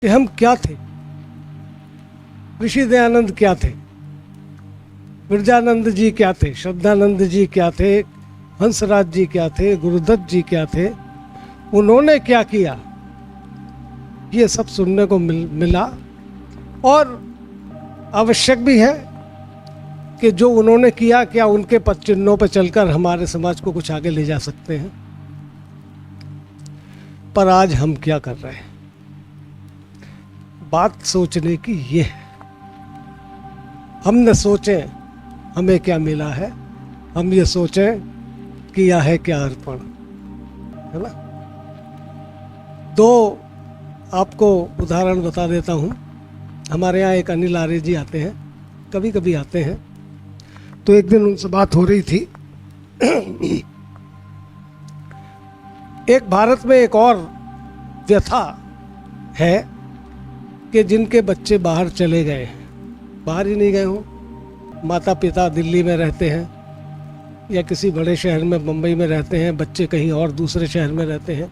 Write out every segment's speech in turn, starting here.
कि हम क्या थे, ऋषि दयानंद क्या थे, विरजानंद जी क्या थे, श्रद्धानंद जी क्या थे, हंसराज जी क्या थे, गुरुदत्त जी क्या थे, उन्होंने क्या किया, ये सब सुनने को मिला। और आवश्यक भी है कि जो उन्होंने किया, क्या उनके पद चिन्हों पर चलकर हमारे समाज को कुछ आगे ले जा सकते हैं। पर आज हम क्या कर रहे हैं, बात सोचने की ये है। हमने सोचे हमें क्या मिला है, हम ये सोचें किया है क्या अर्पण, है ना। दो आपको उदाहरण बता देता हूँ। हमारे यहाँ एक अनिल आर्य जी आते हैं, कभी कभी आते हैं। तो एक दिन उनसे बात हो रही थी। एक भारत में एक और व्यथा है कि जिनके बच्चे बाहर चले गए हैं, बाहर ही नहीं गए हों, माता पिता दिल्ली में रहते हैं या किसी बड़े शहर में, मुंबई में रहते हैं, बच्चे कहीं और दूसरे शहर में रहते हैं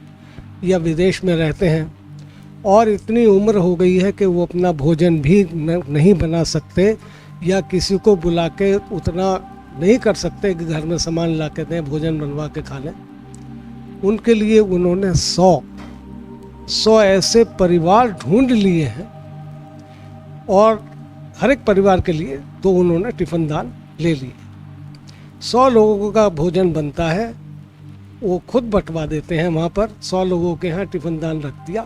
या विदेश में रहते हैं, और इतनी उम्र हो गई है कि वो अपना भोजन भी नहीं बना सकते या किसी को बुला के उतना नहीं कर सकते कि घर में सामान ला के दें, भोजन बनवा के खा लें। उनके लिए उन्होंने 100 ऐसे परिवार ढूंढ लिए हैं, और हर एक परिवार के लिए तो उन्होंने टिफ़िन दान ले लिए। 100 लोगों का भोजन बनता है, वो खुद बंटवा देते हैं वहाँ पर। 100 लोगों के यहाँ टिफ़िन दान रख दिया,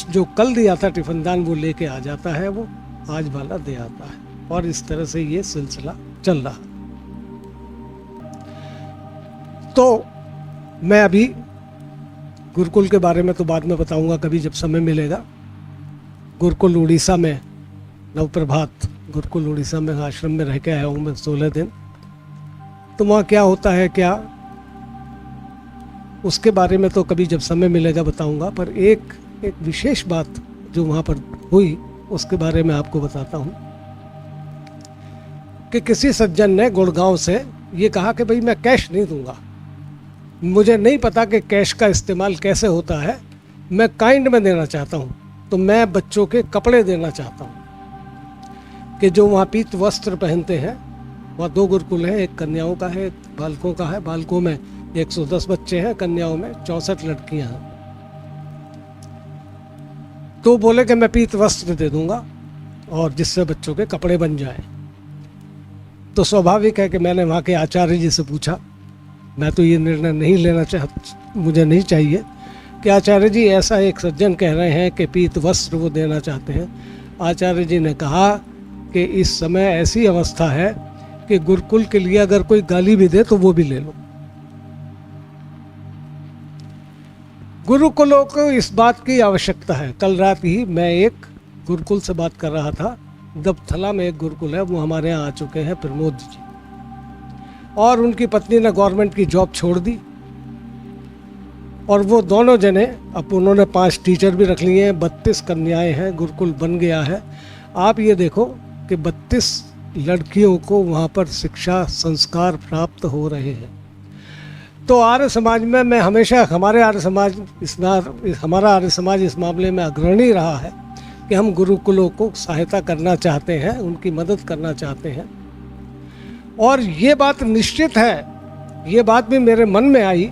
जो कल दिया था टिफ़िन दान वो लेके आ जाता है, वो आज वाला दे आता है, और इस तरह से ये सिलसिला चल रहा। तो मैं अभी गुरुकुल के बारे में तो बाद में बताऊंगा, कभी जब समय मिलेगा। गुरुकुल उड़ीसा में, नवप्रभात गुरुकुल उड़ीसा में आश्रम में रह के आया हूँ मैं 16 दिन। तो वहाँ क्या होता है, क्या उसके बारे में तो कभी जब समय मिलेगा बताऊंगा। पर एक विशेष बात जो वहाँ पर हुई उसके बारे में आपको बताता हूँ कि किसी सज्जन ने गुड़गांव से ये कहा कि भाई मैं कैश नहीं दूंगा, मुझे नहीं पता कि कैश का इस्तेमाल कैसे होता है, मैं काइंड में देना चाहता हूँ। तो मैं बच्चों के कपड़े देना चाहता हूँ कि जो वहाँ पीत वस्त्र पहनते हैं। वहाँ 2 गुरुकुल हैं, एक कन्याओं का है, एक बालकों का है। बालकों में 110 बच्चे हैं, कन्याओं में 64 लड़कियाँ हैं। तो बोले कि मैं पीत वस्त्र दे दूंगा और जिससे बच्चों के कपड़े बन जाएं। तो स्वाभाविक है कि मैंने वहाँ के आचार्य जी से पूछा, मैं तो ये निर्णय नहीं लेना मुझे नहीं चाहिए कि आचार्य जी ऐसा एक सज्जन कह रहे हैं कि पीत वस्त्र वो देना चाहते हैं। आचार्य जी ने कहा कि इस समय ऐसी अवस्था है कि गुरुकुल के लिए अगर कोई गाली भी दे तो वो भी ले लो। गुरुकुलों को इस बात की आवश्यकता है। कल रात ही मैं एक गुरुकुल से बात कर रहा था, दबथला में एक गुरुकुल है, वो हमारे यहाँ आ चुके हैं प्रमोद जी, और उनकी पत्नी ने गवर्नमेंट की जॉब छोड़ दी, और वो दोनों जने, अब उन्होंने 5 टीचर भी रख लिए हैं, 32 कन्याएं हैं, गुरुकुल बन गया है। आप ये देखो कि 32 लड़कियों को वहाँ पर शिक्षा संस्कार प्राप्त हो रहे हैं। तो आर्य समाज में मैं हमेशा, हमारा आर्य समाज इस मामले में अग्रणी रहा है कि हम गुरुकुलों को सहायता करना चाहते हैं, उनकी मदद करना चाहते हैं। और ये बात निश्चित है, ये बात भी मेरे मन में आई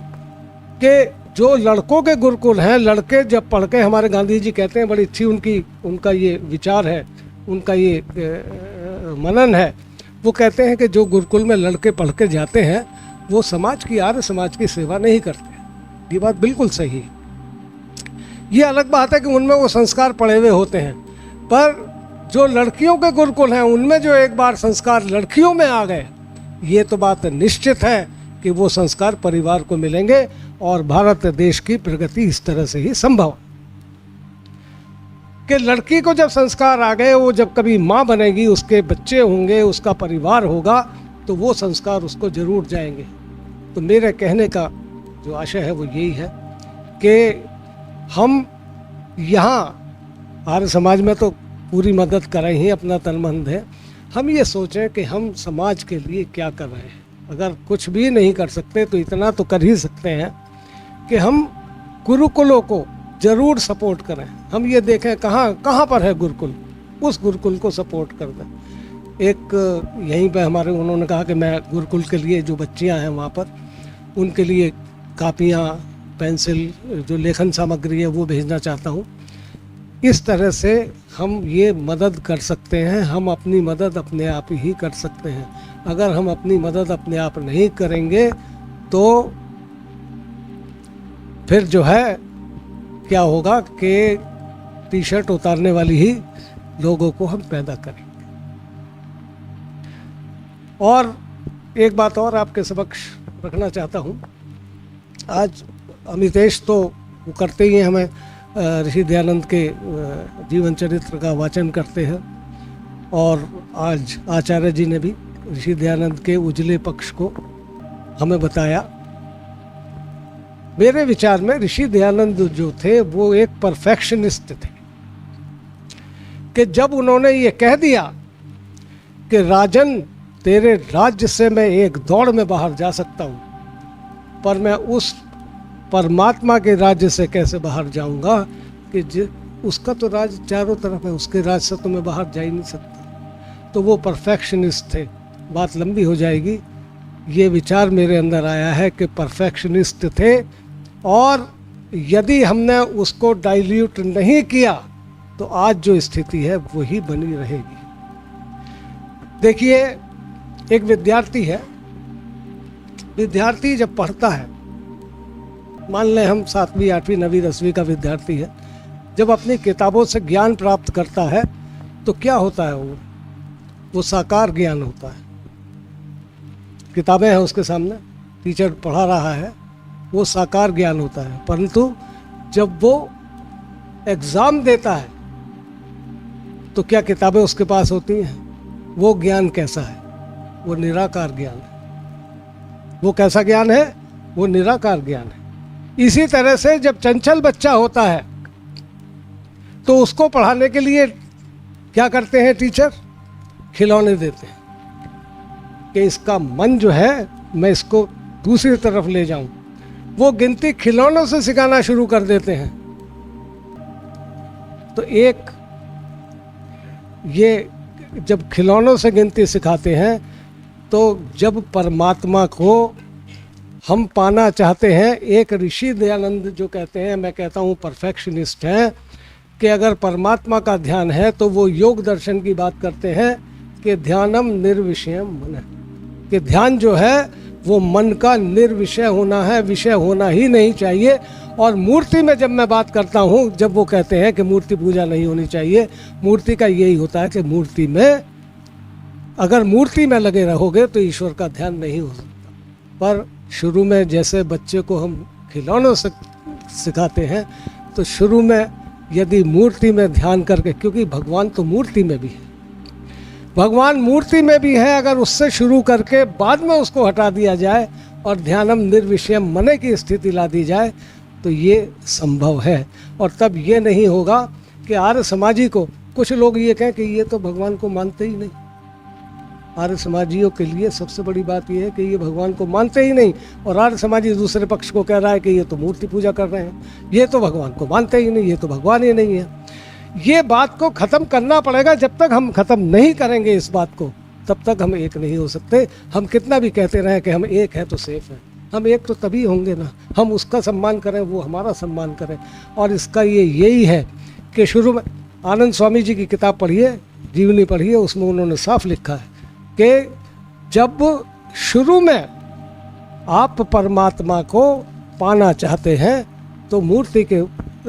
कि जो लड़कों के गुरुकुल हैं, लड़के जब पढ़ के, हमारे गांधी जी कहते हैं, बड़ी अच्छी उनका ये विचार है, उनका ये मनन है। वो कहते हैं कि जो गुरुकुल में लड़के पढ़ के जाते हैं वो समाज की, आर्य समाज की सेवा नहीं करते। ये बात बिल्कुल सही है। ये अलग बात है कि उनमें वो संस्कार पड़े हुए होते हैं, पर जो लड़कियों के गुरुकुल हैं उनमें जो एक बार संस्कार लड़कियों में आ गए, ये तो बात निश्चित है कि वो संस्कार परिवार को मिलेंगे और भारत देश की प्रगति इस तरह से ही संभव है कि लड़की को जब संस्कार आ गए, वो जब कभी माँ बनेगी, उसके बच्चे होंगे, उसका परिवार होगा, तो वो संस्कार उसको जरूर जाएंगे। तो मेरे कहने का जो आशय है वो यही है कि हम यहाँ आर्य समाज में तो पूरी मदद कर रहे हैं, अपना तन मन है। हम ये सोचें कि हम समाज के लिए क्या कर रहे हैं। अगर कुछ भी नहीं कर सकते तो इतना तो कर ही सकते हैं कि हम गुरुकुलों को जरूर सपोर्ट करें। हम ये देखें कहाँ पर है गुरुकुल, उस गुरुकुल को सपोर्ट कर दें। एक यहीं पे हमारे उन्होंने कहा कि मैं गुरुकुल के लिए जो बच्चियां हैं वहाँ पर उनके लिए कापियाँ, पेंसिल, जो लेखन सामग्री है वो भेजना चाहता हूँ। इस तरह से हम ये मदद कर सकते हैं। हम अपनी मदद अपने आप ही कर सकते हैं। अगर हम अपनी मदद अपने आप नहीं करेंगे तो फिर जो है क्या होगा कि टी शर्ट उतारने वाली ही लोगों को हम पैदा करेंगे। और एक बात और आपके समक्ष रखना चाहता हूँ। आज अमितेश तो वो करते ही हैं, हमें ऋषि दयानंद के जीवन चरित्र का वाचन करते हैं, और आज आचार्य जी ने भी ऋषि दयानंद के उजले पक्ष को हमें बताया। मेरे विचार में ऋषि दयानंद जो थे वो एक परफेक्शनिस्ट थे कि जब उन्होंने ये कह दिया कि राजन तेरे राज्य से मैं एक दौड़ में बाहर जा सकता हूँ, पर मैं उस परमात्मा के राज्य से कैसे बाहर जाऊंगा कि उसका तो राज चारों तरफ है, उसके राज से तो मैं बाहर जा ही नहीं सकता। तो वो परफेक्शनिस्ट थे। बात लंबी हो जाएगी। ये विचार मेरे अंदर आया है कि परफेक्शनिस्ट थे, और यदि हमने उसको डाइल्यूट नहीं किया तो आज जो स्थिति है वही बनी रहेगी। देखिए, एक विद्यार्थी है, विद्यार्थी जब पढ़ता है, मान लें हम 7वीं 8वीं 9वीं 10वीं का विद्यार्थी है, जब अपनी किताबों से ज्ञान प्राप्त करता है तो क्या होता है, वो साकार ज्ञान होता है। किताबें हैं उसके सामने, टीचर पढ़ा रहा है, वो साकार ज्ञान होता है। परंतु जब वो एग्ज़ाम देता है तो क्या किताबें उसके पास होती हैं? वो ज्ञान कैसा है? वो निराकार ज्ञान है। वो कैसा ज्ञान है? वो निराकार ज्ञान है। इसी तरह से जब चंचल बच्चा होता है तो उसको पढ़ाने के लिए क्या करते हैं टीचर? खिलौने देते हैं कि इसका मन जो है मैं इसको दूसरी तरफ ले जाऊं। वो गिनती खिलौनों से सिखाना शुरू कर देते हैं। तो एक ये जब खिलौनों से गिनती सिखाते हैं तो जब परमात्मा को हम पाना चाहते हैं, एक ऋषि दयानंद जो कहते हैं, मैं कहता हूँ परफेक्शनिस्ट हैं, कि अगर परमात्मा का ध्यान है तो वो योग दर्शन की बात करते हैं कि ध्यानम निर्विषयम मन, कि ध्यान जो है वो मन का निर्विषय होना है, विषय होना ही नहीं चाहिए। और मूर्ति में जब मैं बात करता हूँ, जब वो कहते हैं कि मूर्ति पूजा नहीं होनी चाहिए, मूर्ति का यही होता है कि मूर्ति में अगर मूर्ति में लगे रहोगे तो ईश्वर का ध्यान नहीं हो सकता। पर शुरू में जैसे बच्चे को हम खिलौनों से सिखाते हैं, तो शुरू में यदि मूर्ति में ध्यान करके, क्योंकि भगवान तो मूर्ति में भी है, भगवान मूर्ति में भी है, अगर उससे शुरू करके बाद में उसको हटा दिया जाए और ध्यानम निर्विषयम मन की स्थिति ला दी जाए तो ये संभव है। और तब ये नहीं होगा कि आर्य समाजी को, कुछ लोग ये कहें कि ये तो भगवान को मानते ही नहीं। आर्य समाजियों के लिए सबसे बड़ी बात यह है कि ये भगवान को मानते ही नहीं, और आर्य समाजी दूसरे पक्ष को कह रहा है कि ये तो मूर्ति पूजा कर रहे हैं, ये तो भगवान को मानते ही नहीं, ये तो भगवान ही नहीं है। ये बात को ख़त्म करना पड़ेगा। जब तक हम ख़त्म नहीं करेंगे इस बात को, तब तक हम एक नहीं हो सकते। हम कितना भी कहते रहें कि हम एक हैं तो सेफ हैं, हम एक तो तभी होंगे ना, हम उसका सम्मान करें, वो हमारा सम्मान करें। और इसका यही है कि शुरू में आनंद स्वामी जी की किताब पढ़िए, जीवनी पढ़िए, उसमें उन्होंने साफ लिखा है कि जब शुरू में आप परमात्मा को पाना चाहते हैं तो मूर्ति के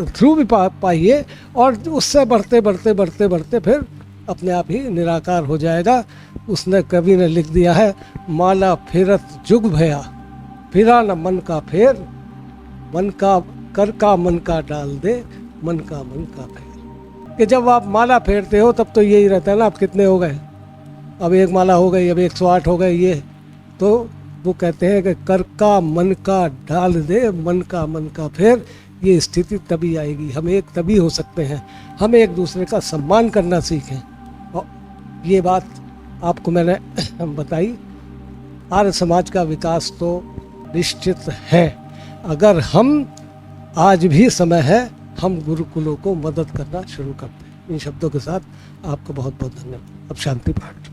थ्रू भी पाइए, और उससे बढ़ते बढ़ते बढ़ते बढ़ते फिर अपने आप ही निराकार हो जाएगा। उसने कवि ने लिख दिया है, माला फेरत जुग भया, फिरा न मन का फेर, मन का कर का मन का डाल दे, मन का फेर। कि जब आप माला फेरते हो तब तो यही रहता है ना, आप कितने हो गए, अब एक माला हो गई, अब 108 हो गए, ये तो वो कहते हैं कि कर का मन का डाल दे, मन का फेर। ये स्थिति तभी आएगी, हम एक तभी हो सकते हैं, हम एक दूसरे का सम्मान करना सीखें। और ये बात आपको मैंने बताई। आर्य समाज का विकास तो निश्चित है, अगर हम, आज भी समय है, हम गुरुकुलों को मदद करना शुरू करते हैं। इन शब्दों के साथ आपको बहुत बहुत धन्यवाद। अब शांति पाठ।